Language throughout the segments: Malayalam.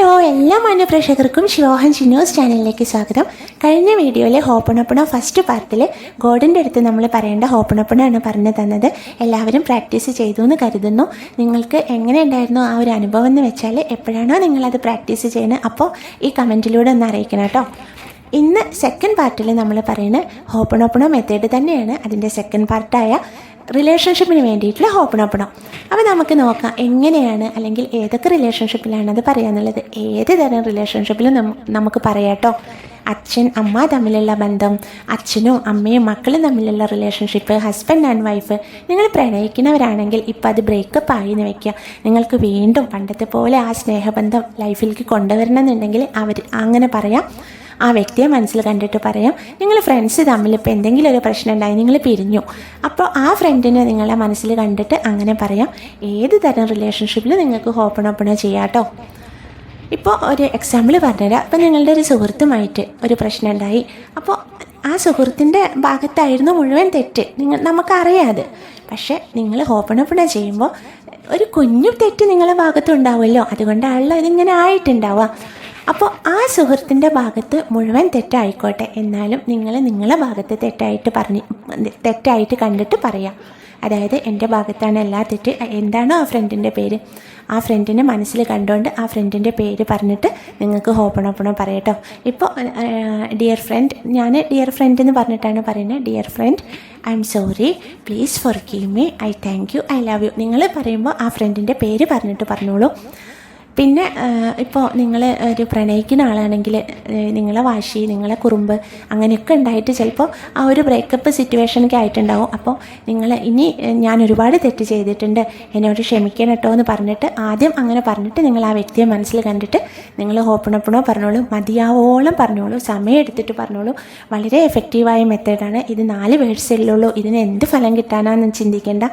ഹലോ എല്ലാ മാന്യപ്രേക്ഷകർക്കും ശിവോഹൻ ന്യൂസ് ചാനലിലേക്ക് സ്വാഗതം. കഴിഞ്ഞ വീഡിയോയിലെ ഹോപ്പണോപ്പണോ ഫസ്റ്റ് പാർട്ടിൽ ഗോഡിൻ്റെ അടുത്ത് നമ്മൾ പറയേണ്ട ഹോപ്പണോപ്പണോ ആണ് പറഞ്ഞു തന്നത്. എല്ലാവരും പ്രാക്ടീസ് ചെയ്തു എന്ന് കരുതുന്നു. നിങ്ങൾക്ക് എങ്ങനെ ഉണ്ടായിരുന്നു ആ ഒരു അനുഭവം എന്ന് വെച്ചാൽ എപ്പോഴാണോ നിങ്ങളത് പ്രാക്ടീസ് ചെയ്യുന്നത് അപ്പോൾ ഈ കമൻറ്റിലൂടെ ഒന്ന് അറിയിക്കണം കേട്ടോ. ഇന്ന് സെക്കൻഡ് പാർട്ടിൽ നമ്മൾ പറയുന്നത് ഹോപ്പണോപ്പണോ മെത്തേഡ് തന്നെയാണ്. അതിൻ്റെ സെക്കൻഡ് പാർട്ടായ റിലേഷൻഷിപ്പിന് വേണ്ടിയിട്ടുള്ള ഹോപ്പണോപ്പണോ. അപ്പോൾ നമുക്ക് നോക്കാം എങ്ങനെയാണ് അല്ലെങ്കിൽ ഏതൊക്കെ റിലേഷൻഷിപ്പിലാണ് അത് പറയാന്നുള്ളത്. ഏത് തരം റിലേഷൻഷിപ്പിലും നമുക്ക് പറയാട്ടോ. അച്ഛൻ അമ്മ തമ്മിലുള്ള ബന്ധം, അച്ഛനും അമ്മയും മക്കളും തമ്മിലുള്ള റിലേഷൻഷിപ്പ്, ഹസ്ബൻഡ് ആൻഡ് വൈഫ്. നിങ്ങൾ പ്രണയിക്കുന്നവരാണെങ്കിൽ ഇപ്പം അത് ബ്രേക്കപ്പ് ആയി എന്ന് വയ്ക്കുക. നിങ്ങൾക്ക് വീണ്ടും പണ്ടത്തെ പോലെ ആ സ്നേഹബന്ധം ലൈഫിലേക്ക് കൊണ്ടുവരണമെന്നുണ്ടെങ്കിൽ അവർ അങ്ങനെ പറയാം. ആ വ്യക്തിയെ മനസ്സിൽ കണ്ടിട്ട് പറയാം. നിങ്ങൾ ഫ്രണ്ട്സ് തമ്മിൽ ഇപ്പോൾ എന്തെങ്കിലും ഒരു പ്രശ്നം ഉണ്ടായി, നിങ്ങൾ പിരിഞ്ഞു, അപ്പോൾ ആ ഫ്രണ്ടിനെ നിങ്ങളെ മനസ്സിൽ കണ്ടിട്ട് അങ്ങനെ പറയാം. ഏത് തരം റിലേഷൻഷിപ്പിൽ നിങ്ങൾക്ക് ഹോപ്പണോപ്പണോ ചെയ്യാം കേട്ടോ. ഇപ്പോൾ ഒരു എക്സാമ്പിൾ പറഞ്ഞുതരാം. അപ്പോൾ നിങ്ങളുടെ ഒരു സുഹൃത്തുമായിട്ട് ഒരു പ്രശ്നം ഉണ്ടായി. അപ്പോൾ ആ സുഹൃത്തിൻ്റെ ഭാഗത്തായിരുന്നു മുഴുവൻ തെറ്റ്, നമുക്കറിയാതെ. പക്ഷേ നിങ്ങൾ ഹോപ്പണോപ്പണോ ചെയ്യുമ്പോൾ ഒരു കുഞ്ഞു തെറ്റ് നിങ്ങളുടെ ഭാഗത്തുണ്ടാവുമല്ലോ, അതുകൊണ്ടാണല്ലോ ഇതിങ്ങനെ ആയിട്ടുണ്ടാവുക. അപ്പോൾ ആ സുഹൃത്തിൻ്റെ ഭാഗത്ത് മുഴുവൻ തെറ്റായിക്കോട്ടെ, എന്നാലും നിങ്ങൾ നിങ്ങളുടെ ഭാഗത്ത് തെറ്റായിട്ട് കണ്ടിട്ട് പറയാം. അതായത് എൻ്റെ ഭാഗത്താണ് എല്ലാ തെറ്റ്. എന്താണോ ആ ഫ്രണ്ടിൻ്റെ പേര്, ആ ഫ്രണ്ടിനെ മനസ്സിൽ കണ്ടുകൊണ്ട് ആ ഫ്രണ്ടിൻ്റെ പേര് പറഞ്ഞിട്ട് നിങ്ങൾക്ക് ഹോപ്പണോപ്പണോ പറയട്ടോ. ഇപ്പോൾ ഡിയർ ഫ്രണ്ട്, ഞാൻ ഡിയർ ഫ്രണ്ട് എന്ന് പറഞ്ഞിട്ടാണ് പറയുന്നത്. Dear friend, I am sorry, please forgive me, I thank you, I love you. നിങ്ങൾ പറയുമ്പോൾ ആ ഫ്രണ്ടിൻ്റെ പേര് പറഞ്ഞിട്ട് പറഞ്ഞോളൂ. പിന്നെ ഇപ്പോൾ നിങ്ങൾ ഒരു പ്രണയിക്കുന്ന ആളാണെങ്കിൽ നിങ്ങളെ വാശി, നിങ്ങളെ കുറുമ്പ് അങ്ങനെയൊക്കെ ഉണ്ടായിട്ട് ചിലപ്പോൾ ആ ഒരു ബ്രേക്കപ്പ് സിറ്റുവേഷനൊക്കെ ആയിട്ടുണ്ടാവും. അപ്പോൾ നിങ്ങൾ ഇനി ഞാൻ ഒരുപാട് തെറ്റ് ചെയ്തിട്ടുണ്ട്, എന്നോട് ക്ഷമിക്കണം കേട്ടോ എന്ന് പറഞ്ഞിട്ട് ആദ്യം അങ്ങനെ പറഞ്ഞിട്ട് നിങ്ങൾ ആ വ്യക്തിയെ മനസ്സിൽ കണ്ടിട്ട് നിങ്ങൾ ഹോപ്പണോപ്പണോ പറഞ്ഞോളൂ. മതിയാവോളം പറഞ്ഞോളൂ, സമയം എടുത്തിട്ട് പറഞ്ഞോളൂ. വളരെ എഫക്റ്റീവായ മെത്തേഡാണ് ഇത്. 4 വേഴ്സല്ലുള്ളൂ. ഇതിന് എന്ത് ഫലം കിട്ടാനാണെന്ന് ചിന്തിക്കേണ്ട.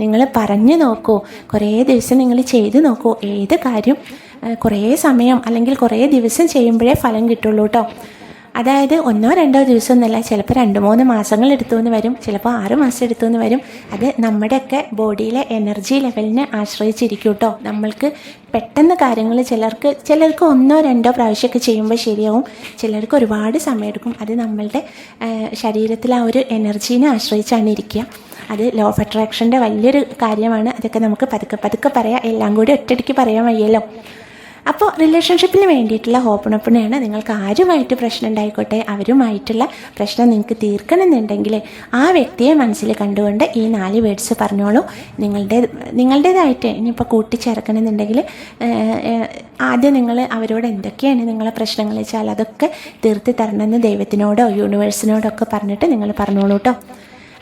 നിങ്ങൾ പറഞ്ഞു നോക്കൂ, കുറേ ദിവസം നിങ്ങൾ ചെയ്ത് നോക്കൂ. ഏത് കാര്യം കുറേ സമയം അല്ലെങ്കിൽ കുറേ ദിവസം ചെയ്യുമ്പോഴേ ഫലം കിട്ടുള്ളൂ കേട്ടോ. അതായത് 1-2 ദിവസം എന്നല്ല, ചിലപ്പോൾ 2-3 മാസങ്ങൾ എടുത്തു എന്ന് വരും, ചിലപ്പോൾ 6 മാസം എടുത്തു എന്ന് വരും. അത് നമ്മുടെയൊക്കെ ബോഡിയിലെ എനർജി ലെവലിനെ ആശ്രയിച്ചിരിക്കും കേട്ടോ. നമ്മൾക്ക് പെട്ടെന്ന് കാര്യങ്ങൾ ചിലർക്ക് 1-2 പ്രാവശ്യമൊക്കെ ചെയ്യുമ്പോൾ ശരിയാവും, ചിലർക്ക് ഒരുപാട് സമയമെടുക്കും. അത് നമ്മളുടെ ശരീരത്തിലെ ആ ഒരു എനർജീനെ ആശ്രയിച്ചാണ് ഇരിക്കുക. അത് ലോ ഓഫ് അട്രാക്ഷൻ്റെ വലിയൊരു കാര്യമാണ്. അതൊക്കെ നമുക്ക് പതുക്കെ പറയാം, എല്ലാം കൂടി ഒറ്റയടിക്ക് പറയാൻ വയ്യല്ലോ. അപ്പോൾ റിലേഷൻഷിപ്പിന് വേണ്ടിയിട്ടുള്ള ഹോപ്പണോപ്പണയാണ്. നിങ്ങൾക്ക് ആരുമായിട്ട് പ്രശ്നം ഉണ്ടായിക്കോട്ടെ, അവരുമായിട്ടുള്ള പ്രശ്നം നിങ്ങൾക്ക് തീർക്കണമെന്നുണ്ടെങ്കിൽ ആ വ്യക്തിയെ മനസ്സിൽ കണ്ടുകൊണ്ട് ഈ 4 വേർഡ്സ് പറഞ്ഞോളൂ. നിങ്ങളുടേതായിട്ട് ഇനിയിപ്പോൾ കൂട്ടിച്ചേർക്കണമെന്നുണ്ടെങ്കിൽ ആദ്യം നിങ്ങൾ അവരോട് എന്തൊക്കെയാണ് നിങ്ങളെ പ്രശ്നങ്ങൾ വെച്ചാൽ അതൊക്കെ തീർത്ത് തരണമെന്ന് ദൈവത്തിനോടോ യൂണിവേഴ്സിനോടോ ഒക്കെ പറഞ്ഞിട്ട് നിങ്ങൾ പറഞ്ഞോളൂ കേട്ടോ.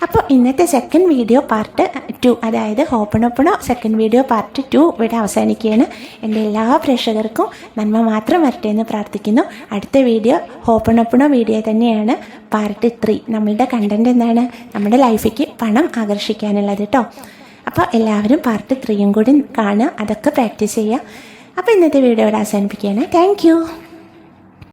അപ്പോൾ ഇന്നത്തെ സെക്കൻഡ് വീഡിയോ പാർട്ട് 2, അതായത് ഹോപ്പണോപ്പണോ സെക്കൻഡ് വീഡിയോ പാർട്ട് 2 ഇവിടെ അവസാനിക്കുകയാണ്. എൻ്റെ എല്ലാ പ്രേക്ഷകർക്കും നന്മ മാത്രം വരട്ടെ എന്ന് പ്രാർത്ഥിക്കുന്നു. അടുത്ത വീഡിയോ ഹോപ്പണോപ്പണോ വീഡിയോ തന്നെയാണ്, പാർട്ട് 3. നമ്മളുടെ കണ്ടൻറ് എന്താണ്? നമ്മുടെ ലൈഫിലേക്ക് പണം ആകർഷിക്കാനുള്ളത് കേട്ടോ. അപ്പോൾ എല്ലാവരും പാർട്ട് 3 കൂടി കാണുക, അതൊക്കെ പ്രാക്ടീസ് ചെയ്യുക. അപ്പോൾ ഇന്നത്തെ വീഡിയോ ഇവിടെ അവസാനിപ്പിക്കുകയാണ്. താങ്ക്